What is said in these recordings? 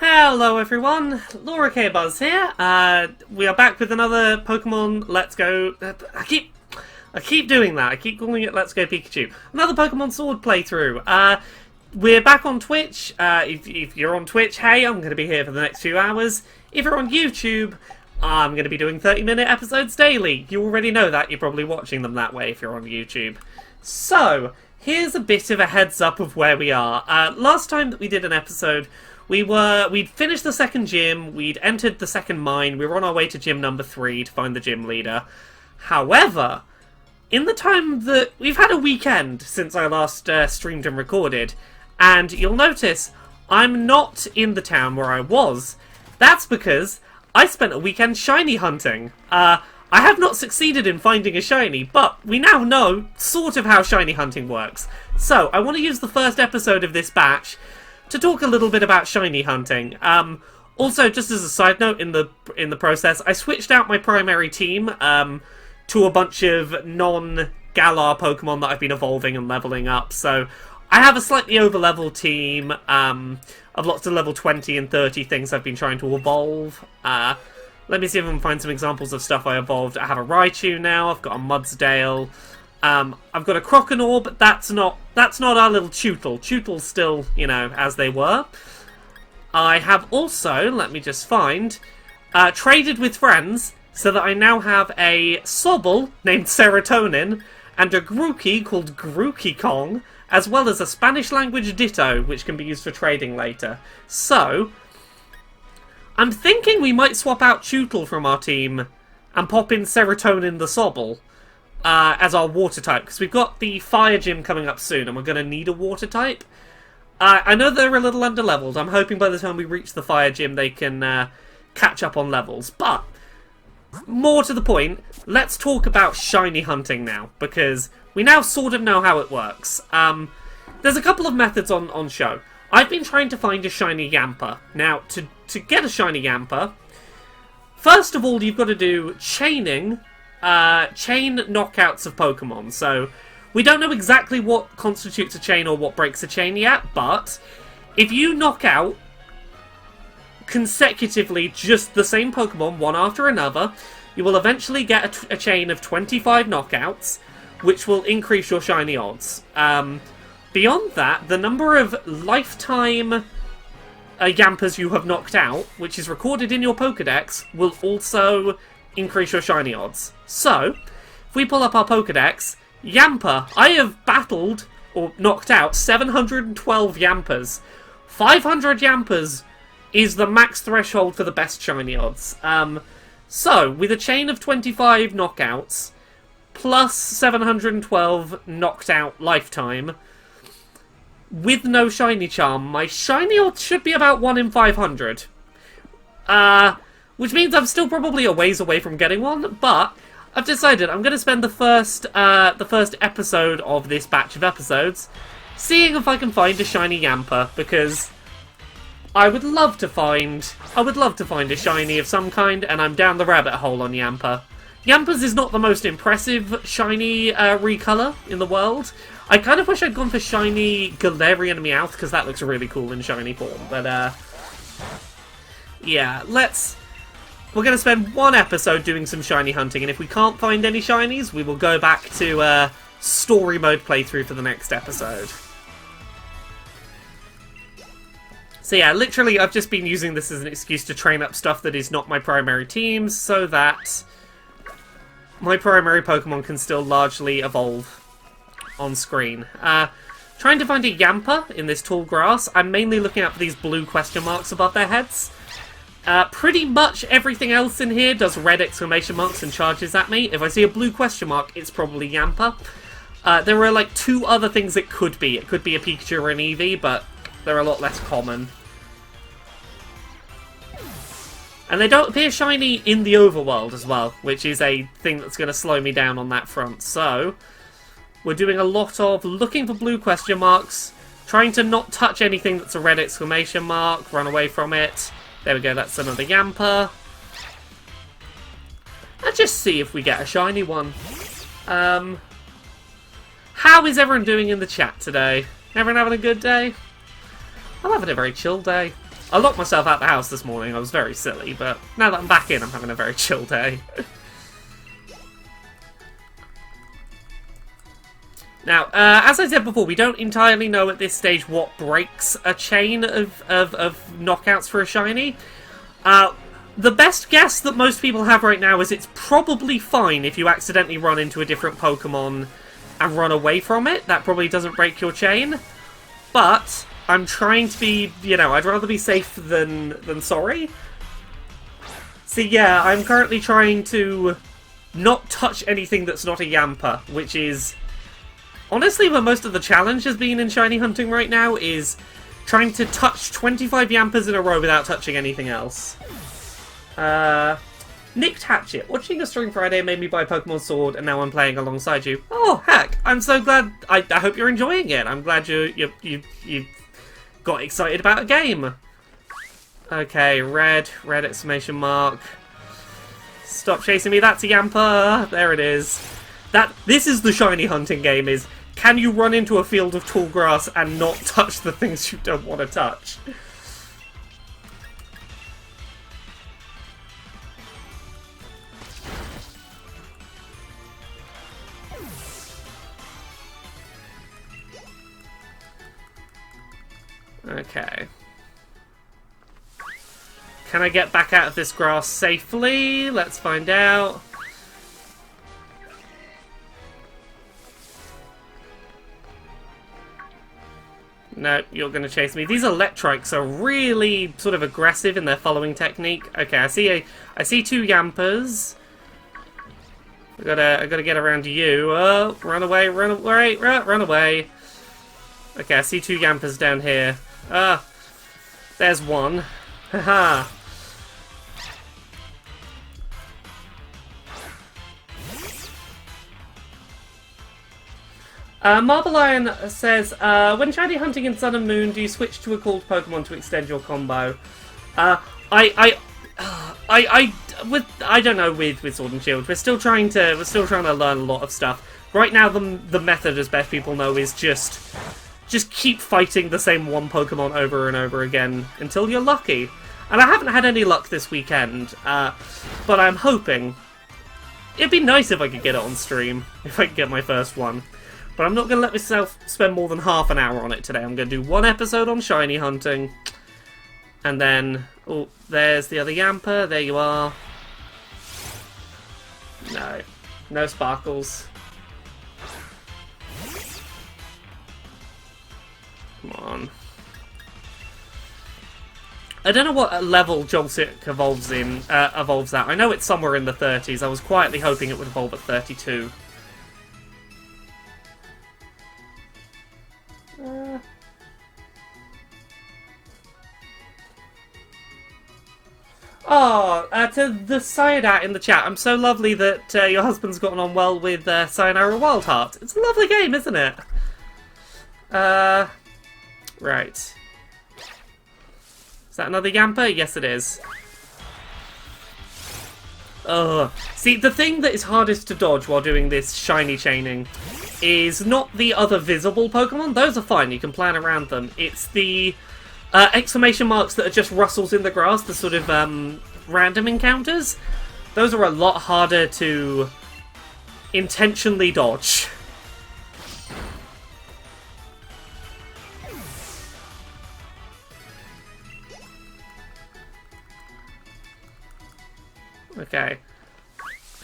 Hello everyone, LauraKBuzz here. We are back with another Pokemon Let's Go. I keep doing that. I keep calling it Let's Go Pikachu. Another Pokemon Sword playthrough. We're back on Twitch. If you're on Twitch, hey, I'm going to be here for the next few hours. If you're on YouTube, I'm going to be doing 30-minute episodes daily. You already know that. You're probably watching them that way if you're on YouTube. So, here's a bit of a heads up of where we are. Last time that we did an episode, we'd finished the second gym, we'd entered the second mine, we were on our way to gym number 3 to find the gym leader. However, in the time that we've had a weekend since I last streamed and recorded, and you'll notice I'm not in the town where I was. That's because I spent a weekend shiny hunting. I have not succeeded in finding a shiny, but we now know sort of how shiny hunting works. So, I want to use the first episode of this batch to talk a little bit about shiny hunting. Also, just as a side note in the process, I switched out my primary team to a bunch of non-Galar Pokemon that I've been evolving and leveling up. So I have a slightly over-leveled team of lots of level 20 and 30 things I've been trying to evolve. Let me see if I can find some examples of stuff I evolved. I have a Raichu now, I've got a Mudsdale. I've got a Croconaw, but that's not our little Tootle. Tootle's still, you know, as they were. I have also, let me just find, traded with friends, so that I now have a Sobble named Serotonin, and a Grookey called Grookey Kong, as well as a Spanish language Ditto, which can be used for trading later. So, I'm thinking we might swap out Tootle from our team, and pop in Serotonin the Sobble. As our water type, because we've got the fire gym coming up soon and we're going to need a water type. I know they're a little under-leveled. I'm hoping by the time we reach the fire gym they can catch up on levels. But, more to the point, let's talk about shiny hunting now, because we now sort of know how it works. There's a couple of methods on show. I've been trying to find a shiny Yamper. Now, to get a shiny Yamper, first of all you've got to do chain knockouts of Pokemon. So, we don't know exactly what constitutes a chain or what breaks a chain yet, but if you knock out consecutively just the same Pokemon one after another, you will eventually get a chain of 25 knockouts, which will increase your shiny odds. Beyond that, the number of lifetime Yampers you have knocked out, which is recorded in your Pokedex, will also increase your shiny odds. So, if we pull up our Pokedex, Yamper, I have battled, or knocked out, 712 Yampers. 500 Yampers is the max threshold for the best shiny odds. So, with a chain of 25 knockouts, plus 712 knocked out lifetime, with no shiny charm, my shiny odds should be about 1 in 500. Which means I'm still probably a ways away from getting one, but I've decided I'm going to spend the first episode of this batch of episodes seeing if I can find a shiny Yamper, because I would love to find a shiny of some kind, and I'm down the rabbit hole on Yamper. Yampers is not the most impressive shiny recolor in the world. I kind of wish I'd gone for shiny Galarian Meowth, because that looks really cool in shiny form, but yeah, we're going to spend one episode doing some shiny hunting, and if we can't find any shinies, we will go back to story mode playthrough for the next episode. So yeah, literally I've just been using this as an excuse to train up stuff that is not my primary teams, so that my primary Pokemon can still largely evolve on screen. Trying to find a Yamper in this tall grass, I'm mainly looking out for these blue question marks above their heads. Pretty much everything else in here does red exclamation marks and charges at me. If I see a blue question mark, it's probably Yamper. There are like 2 other things it could be. It could be a Pikachu or an Eevee, but they're a lot less common. And they don't appear shiny in the overworld as well, which is a thing that's going to slow me down on that front. So, we're doing a lot of looking for blue question marks, trying to not touch anything that's a red exclamation mark, run away from it. There we go, that's another Yamper. Let's just see if we get a shiny one. How is everyone doing in the chat today? Everyone having a good day? I'm having a very chill day. I locked myself out the house this morning. I was very silly, but now that I'm back in, I'm having a very chill day. Now, as I said before, we don't entirely know at this stage what breaks a chain of knockouts for a shiny. The best guess that most people have right now is it's probably fine if you accidentally run into a different Pokemon and run away from it. That probably doesn't break your chain. But I'm trying to be, you know, I'd rather be safe than sorry. So yeah, I'm currently trying to not touch anything that's not a Yamper, which is honestly where most of the challenge has been in shiny hunting right now, is trying to touch 25 Yampers in a row without touching anything else. Nicked Hatchet. Watching a stream Friday made me buy Pokemon Sword, and now I'm playing alongside you. Oh, heck! I'm so glad. I hope you're enjoying it. I'm glad you got excited about a game. Okay, red exclamation mark. Stop chasing me. That's a Yamper. There it is. This is the shiny hunting game. Is can you run into a field of tall grass and not touch the things you don't want to touch? Okay. Can I get back out of this grass safely? Let's find out. No, you're going to chase me. These Electrics are really sort of aggressive in their following technique. Okay, I see two Yampers. I gotta get around to you. Oh, run away, run away, run away. Okay, I see two Yampers down here. Ah, there's one. Haha. Marble Lion says, when shiny hunting in Sun and Moon, do you switch to a called Pokemon to extend your combo? I don't know with Sword and Shield. We're still trying to learn a lot of stuff. Right now, the method, as best people know, is just keep fighting the same one Pokemon over and over again until you're lucky. And I haven't had any luck this weekend, but I'm hoping. It'd be nice if I could get it on stream, if I could get my first one. But I'm not going to let myself spend more than half an hour on it today. I'm going to do one episode on shiny hunting. And then, oh, there's the other Yamper. There you are. No. No sparkles. Come on. I don't know what level Joltik evolves at. I know it's somewhere in the 30s. I was quietly hoping it would evolve at 32. To the Cyadat in the chat, I'm so lovely that your husband's gotten on well with Sayonara Wild Heart. It's a lovely game, isn't it? Right. Is that another Yamper? Yes, it is. Ugh. See, the thing that is hardest to dodge while doing this shiny chaining is not the other visible Pokemon. Those are fine, you can plan around them. It's the exclamation marks that are just rustles in the grass, the sort of random encounters. Those are a lot harder to intentionally dodge. Okay.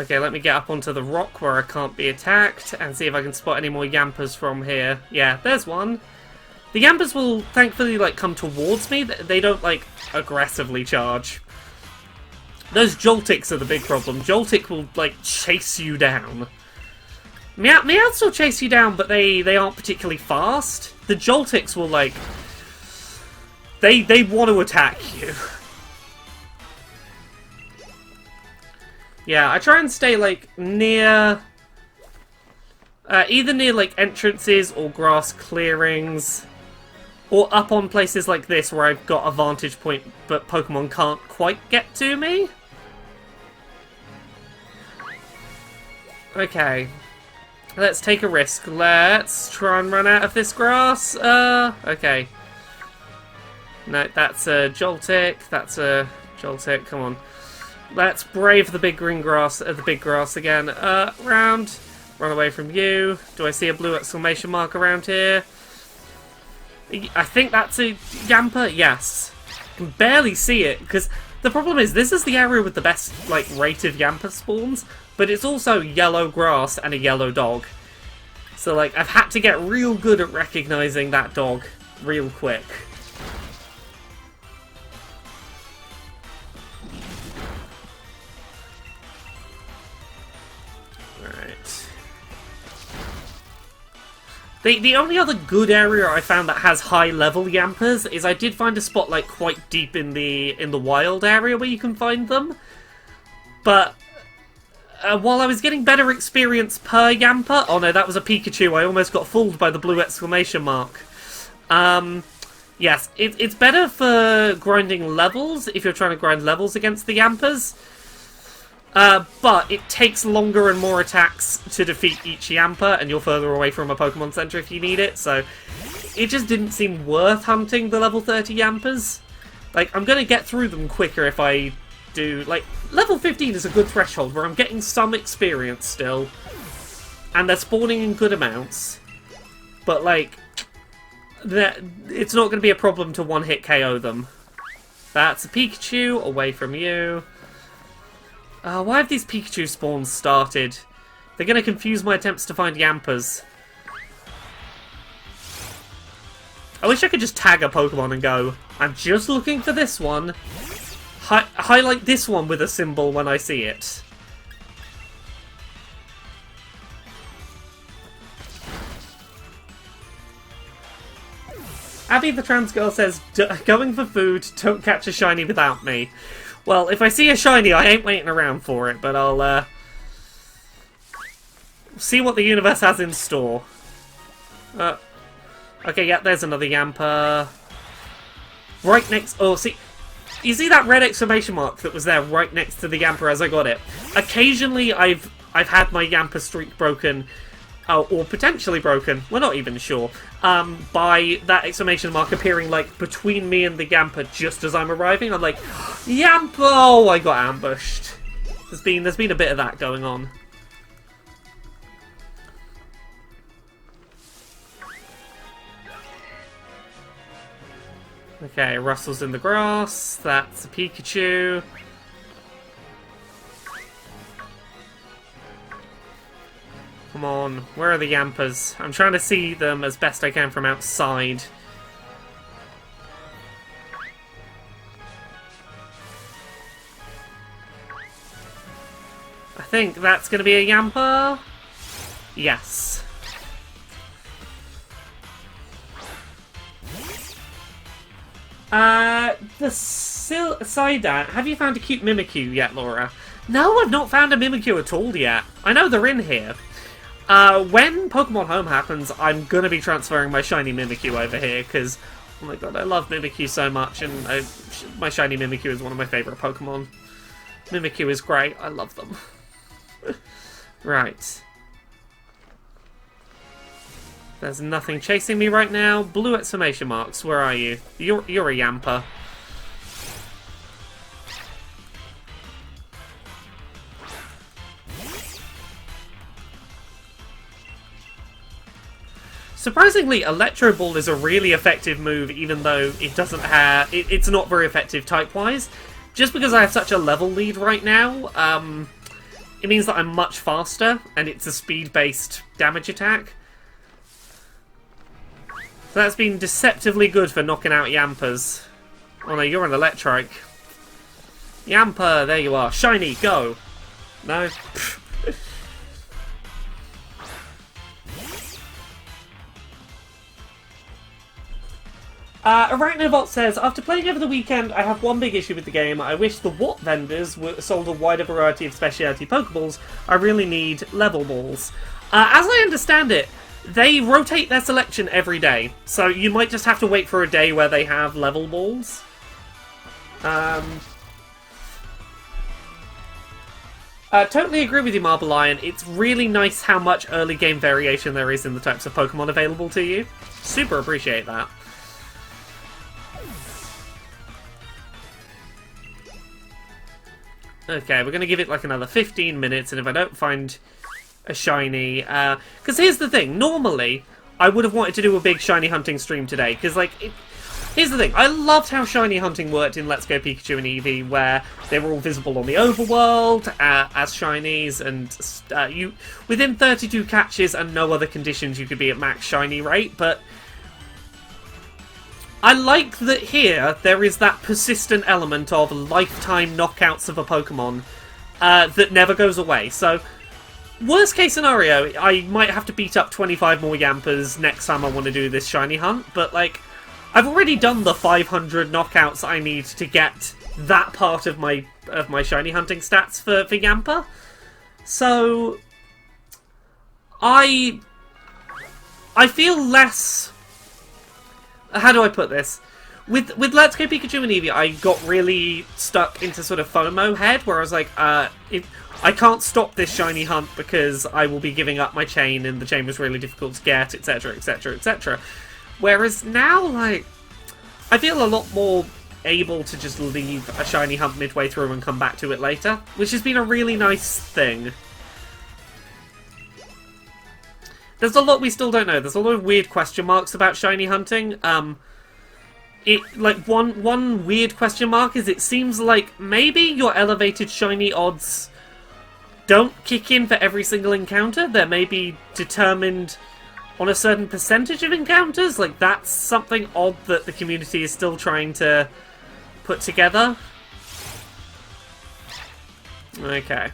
Okay, let me get up onto the rock where I can't be attacked and see if I can spot any more Yampers from here. Yeah, there's one. The Yampers will thankfully, like, come towards me. They don't, like, aggressively charge. Those Joltics are the big problem. Joltik will, like, chase you down. Meowths will chase you down, but they aren't particularly fast. The Joltics will, like... They want to attack you. Yeah, I try and stay, like, near... either near, like, entrances or grass clearings. Or up on places like this where I've got a vantage point but Pokemon can't quite get to me. Okay. Let's take a risk. Let's try and run out of this grass. Okay. No, that's a Joltik. That's a Joltik. Come on. Let's brave the big green grass, the big grass again. Round. Run away from you. Do I see a blue exclamation mark around here? I think that's a Yamper. Yes. I can barely see it, because the problem is, this is the area with the best, like, rate of Yamper spawns, but it's also yellow grass and a yellow dog. So, like, I've had to get real good at recognizing that dog real quick. The only other good area I found that has high level Yampers is I did find a spot like quite deep in the wild area where you can find them. But while I was getting better experience per Yamper, oh no, that was a Pikachu. I almost got fooled by the blue exclamation mark. Yes, it's better for grinding levels if you're trying to grind levels against the Yampers. But it takes longer and more attacks to defeat each Yamper, and you're further away from a Pokemon Center if you need it, so it just didn't seem worth hunting the level 30 Yampers. Like, I'm gonna get through them quicker if I do, like, level 15 is a good threshold where I'm getting some experience still, and they're spawning in good amounts, but, like, it's not gonna be a problem to one-hit KO them. That's a Pikachu, away from you. Why have these Pikachu spawns started? They're going to confuse my attempts to find Yampers. I wish I could just tag a Pokemon and go, I'm just looking for this one. Highlight this one with a symbol when I see it. Abby the trans girl says, going for food, don't catch a shiny without me. Well, if I see a shiny, I ain't waiting around for it, but I'll, see what the universe has in store. Okay, yeah, there's another Yamper. Right next... Oh, see... You see that red exclamation mark that was there right next to the Yamper as I got it? Occasionally, I've had my Yamper streak broken, or potentially broken, we're not even sure, by that exclamation mark appearing, like, between me and the Yamper just as I'm arriving. I'm like, Yamper! Oh, I got ambushed. There's been a bit of that going on. Okay, rustles in the grass. That's a Pikachu. Come on, where are the Yampers? I'm trying to see them as best I can from outside. I think that's going to be a Yamper. Yes. The Psyduck. Have you found a cute Mimikyu yet, Laura? No, I've not found a Mimikyu at all yet. I know they're in here. When Pokemon Home happens, I'm gonna be transferring my shiny Mimikyu over here, because, oh my god, I love Mimikyu so much, and my shiny Mimikyu is one of my favourite Pokemon. Mimikyu is great, I love them. Right. There's nothing chasing me right now. Blue exclamation marks, where are you? You're a Yamper. Surprisingly, Electro Ball is a really effective move, even though it doesn't have... It's not very effective type-wise. Just because I have such a level lead right now, it means that I'm much faster, and it's a speed-based damage attack. So that's been deceptively good for knocking out Yampers. Oh no, you're an Electrike. Yamper, there you are. Shiny, go! No? Arachnovolt says, after playing over the weekend, I have one big issue with the game. I wish the What vendors sold a wider variety of specialty Pokeballs. I really need level balls. As I understand it, they rotate their selection every day, so you might just have to wait for a day where they have level balls. Totally agree with you, Marble Lion. It's really nice how much early game variation there is in the types of Pokemon available to you. Super appreciate that. Okay, we're going to give it like another 15 minutes, and if I don't find a shiny... Because here's the thing, normally I would have wanted to do a big shiny hunting stream today, because like... Here's the thing, I loved how shiny hunting worked in Let's Go Pikachu and Eevee, where they were all visible on the overworld as shinies, and you within 32 catches and no other conditions you could be at max shiny rate, but... I like that here there is that persistent element of lifetime knockouts of a Pokemon that never goes away. So, worst case scenario, I might have to beat up 25 more Yampas next time I want to do this shiny hunt, but like, I've already done the 500 knockouts I need to get that part of my shiny hunting stats for Yampa. So, I feel less... How do I put this? With Let's Go Pikachu and Eevee, I got really stuck into sort of FOMO head, where I was like, I can't stop this shiny hunt because I will be giving up my chain, and the chain was really difficult to get, etc, etc, etc. Whereas now, like, I feel a lot more able to just leave a shiny hunt midway through and come back to it later, which has been a really nice thing. There's a lot we still don't know. There's a lot of weird question marks about shiny hunting. One weird question mark is it seems like maybe your elevated shiny odds don't kick in for every single encounter. They're maybe determined on a certain percentage of encounters. Like, that's something odd that the community is still trying to put together. Okay.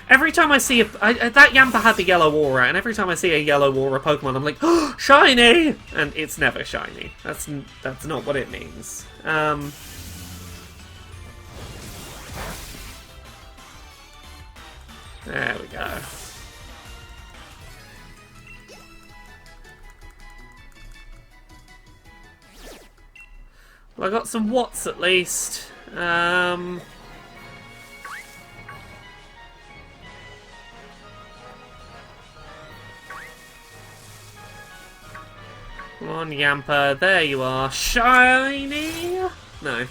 Every time I see that Yampa had the yellow aura, and every time I see a yellow aura Pokemon, I'm like, oh, shiny! And it's never shiny. That's not what it means. There we go. Well, I got some watts at least. Come on, Yampa. There you are. Shiny! No.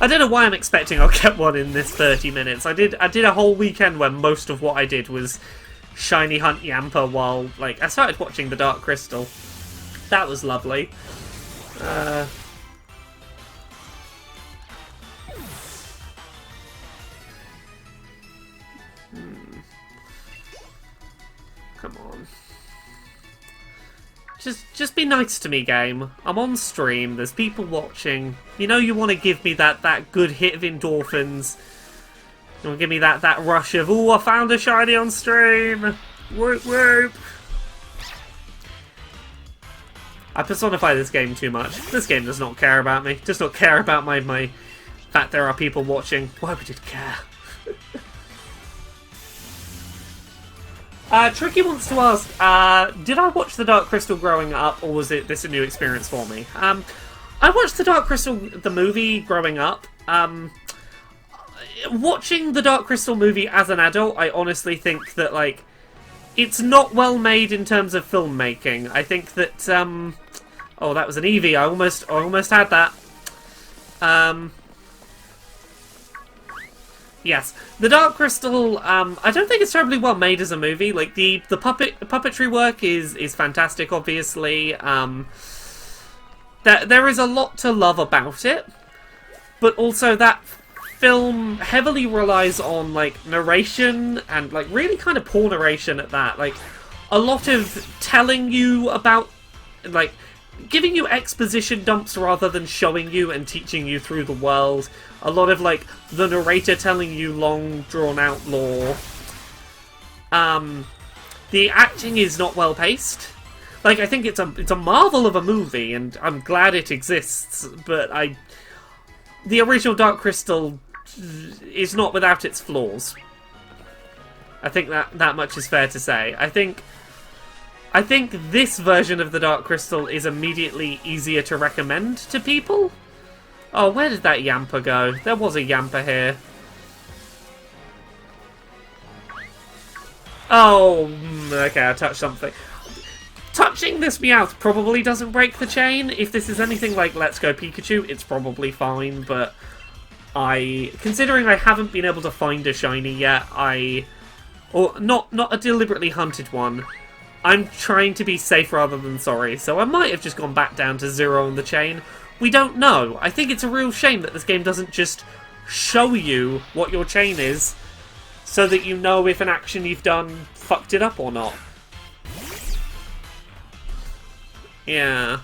I don't know why I'm expecting I'll get one in this 30 minutes. I did a whole weekend where most of what I did was shiny hunt Yampa while, like, I started watching the Dark Crystal. That was lovely. Come on. Just be nice to me, game. I'm on stream, there's people watching. You know you want to give me that good hit of endorphins. You want to give me that rush of, ooh, I found a shiny on stream! Whoop whoop! I personify this game too much. This game does not care about me. Does not care about my fact there are people watching. Why would it care? Tricky wants to ask, did I watch The Dark Crystal growing up, or was this a new experience for me? I watched The Dark Crystal, the movie, growing up. Watching The Dark Crystal movie as an adult, I honestly think that, like, it's not well made in terms of filmmaking. I think that, oh, that was an Eevee. I almost had that. Yes, The Dark Crystal, I don't think it's terribly well made as a movie. Like, the puppetry work is fantastic, obviously. There is a lot to love about it, but also that film heavily relies on, like, narration, and, like, really kind of poor narration at that. Like, a lot of telling you about, like, giving you exposition dumps rather than showing you and teaching you through the world. A lot of, like, the narrator telling you long, drawn-out lore. The acting is not well-paced. Like, I think it's a marvel of a movie, and I'm glad it exists, but the original Dark Crystal is not without its flaws. I think that much is fair to say. I think this version of the Dark Crystal is immediately easier to recommend to people. Oh, where did that Yampa go? There was a Yampa here. Oh, okay, I touched something. Touching this Meowth probably doesn't break the chain. If this is anything like Let's Go Pikachu, it's probably fine, but considering I haven't been able to find a shiny yet, or not a deliberately hunted one, I'm trying to be safe rather than sorry, so I might have just gone back down to 0 on the chain. We don't know. I think it's a real shame that this game doesn't just show you what your chain is, so that you know if an action you've done fucked it up or not. Yeah.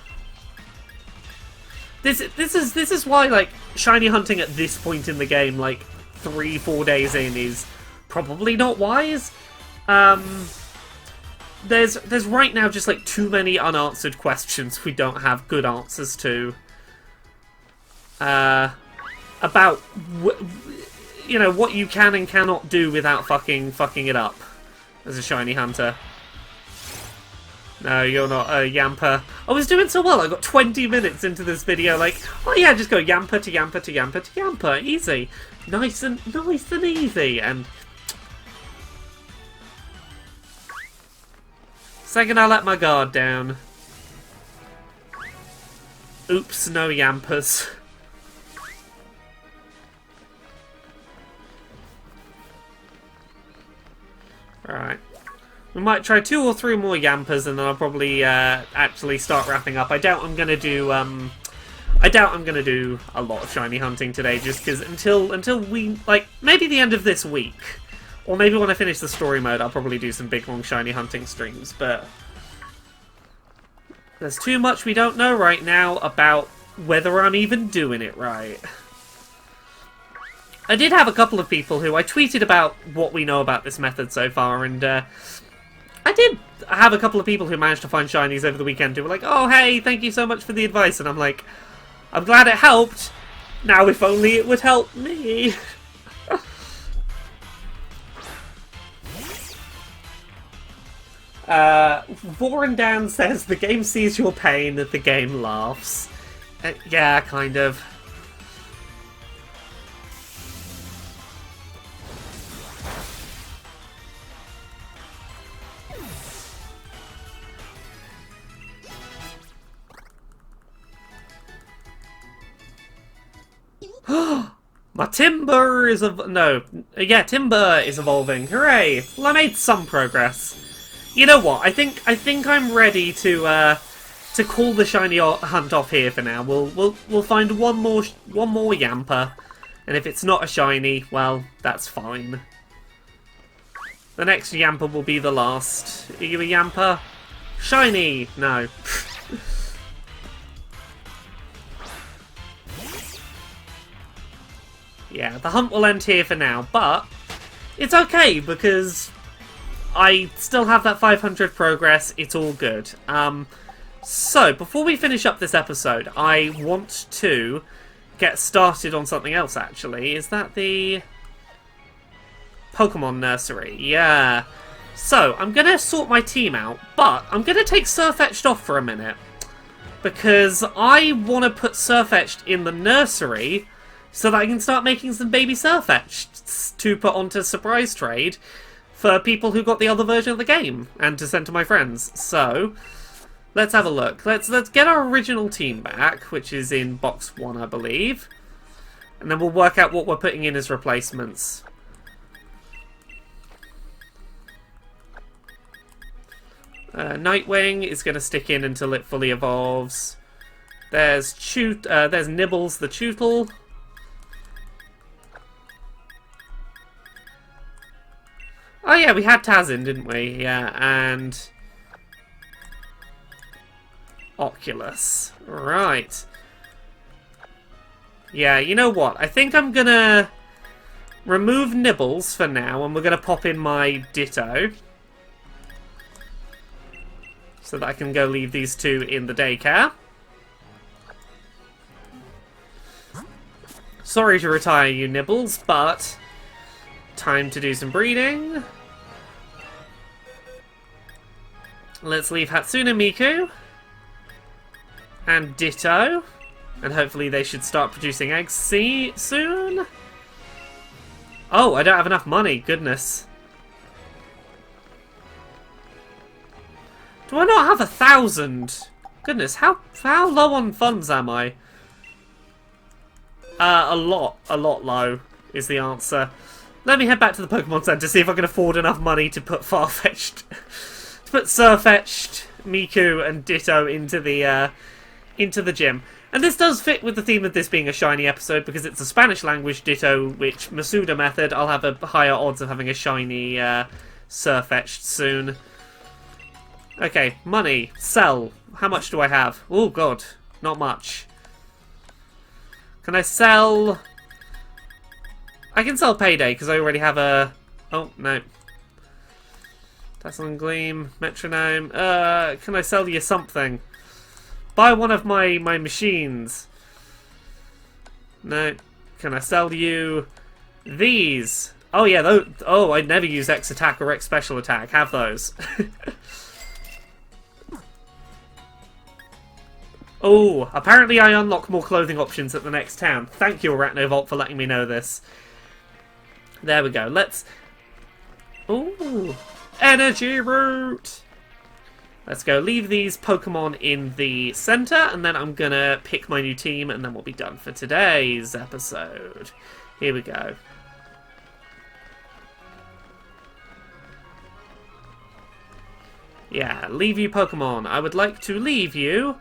This is why, like, shiny hunting at this point in the game, like 3-4 days in, is probably not wise. There's right now just like too many unanswered questions we don't have good answers to. About you know what you can and cannot do without fucking it up as a shiny hunter. No, you're not a Yamper. I was doing so well. I got 20 minutes into this video, like, oh yeah, just go Yamper to Yamper to Yamper to Yamper, easy, nice and easy. And second, I let my guard down. Oops, no Yampers. Alright. We might try 2 or 3 more Yampers, and then I'll probably actually start wrapping up. I doubt I'm gonna do a lot of shiny hunting today, just because until we, like, maybe the end of this week, or maybe when I finish the story mode, I'll probably do some big long shiny hunting streams. But there's too much we don't know right now about whether I'm even doing it right. I did have a couple of people who I tweeted about what we know about this method so far, and I did have a couple of people who managed to find shinies over the weekend who were like, oh hey, thank you so much for the advice, and I'm like, I'm glad it helped. Now if only it would help me. Vorendan says, the game sees your pain, the game laughs. Yeah, kind of. My Timber is Timber is evolving. Hooray! Well, I made some progress. You know what? I think I'm ready to call the shiny hunt off here for now. We'll find one more Yamper, and if it's not a shiny, well, that's fine. The next Yamper will be the last. Are you a Yamper? Shiny! No. Yeah, the hunt will end here for now, but it's okay because I still have that 500 progress. It's all good. So, before we finish up this episode, I want to get started on something else, actually. Is that the Pokemon Nursery? Yeah. So, I'm going to sort my team out, but I'm going to take Surfetch'd off for a minute, because I want to put Surfetch'd in the nursery so that I can start making some baby Surfetch'd to put onto Surprise Trade for people who got the other version of the game, and to send to my friends. So, let's have a look. Let's get our original team back, which is in box 1, I believe. And then we'll work out what we're putting in as replacements. Nightwing is going to stick in until it fully evolves. There's Nibbles the Tootle. Oh yeah, we had Taz in, didn't we? Yeah, and Oculus. Right. Yeah, you know what? I think I'm gonna remove Nibbles for now, and we're gonna pop in my Ditto, so that I can go leave these two in the daycare. Sorry to retire you, Nibbles, but time to do some breeding. Let's leave Hatsune Miku and Ditto, and hopefully they should start producing eggs soon. Oh, I don't have enough money, goodness. Do I not have 1,000? Goodness, how low on funds am I? A lot low is the answer. Let me head back to the Pokemon Center to see if I can afford enough money to put Farfetch'd, to put Surfetch'd, Miku, and Ditto into the gym. And this does fit with the theme of this being a shiny episode because it's a Spanish language Ditto, which Masuda method, I'll have a higher odds of having a shiny Surfetch'd soon. Okay, money, sell. How much do I have? Oh god, not much. Can I sell? I can sell Payday because I already have a... Oh, no. Dazzling Gleam, Metronome. Can I sell you something? Buy one of my machines. No. Can I sell you these? Oh, yeah. Oh, I'd never use X Attack or X Special Attack. Have those. Oh, apparently I unlock more clothing options at the next town. Thank you, Arachnovolt, for letting me know this. There we go. Let's... Ooh. Energy Root! Let's go. Leave these Pokemon in the center, and then I'm gonna pick my new team, and then we'll be done for today's episode. Here we go. Yeah, leave you Pokemon. I would like to leave you...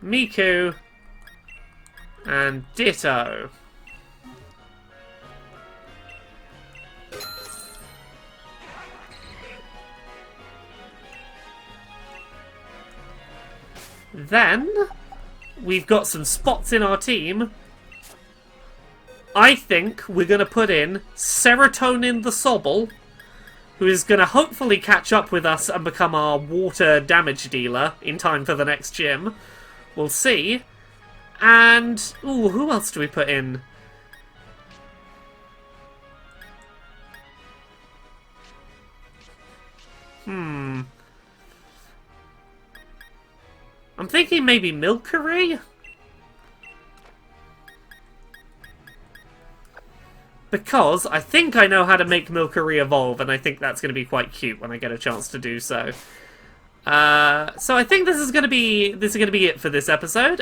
Miku and Ditto. Then we've got some spots in our team. I think we're going to put in Serotonin the Sobble, who is going to hopefully catch up with us and become our water damage dealer in time for the next gym. We'll see. And... ooh, who else do we put in? I'm thinking maybe Milcery? Because I think I know how to make Milcery evolve, and I think that's going to be quite cute when I get a chance to do so. So I think this is going to be it for this episode.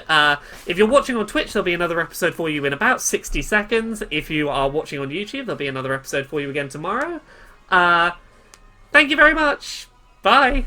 If you're watching on Twitch, there'll be another episode for you in about 60 seconds. If you are watching on YouTube, there'll be another episode for you again tomorrow. Thank you very much. Bye.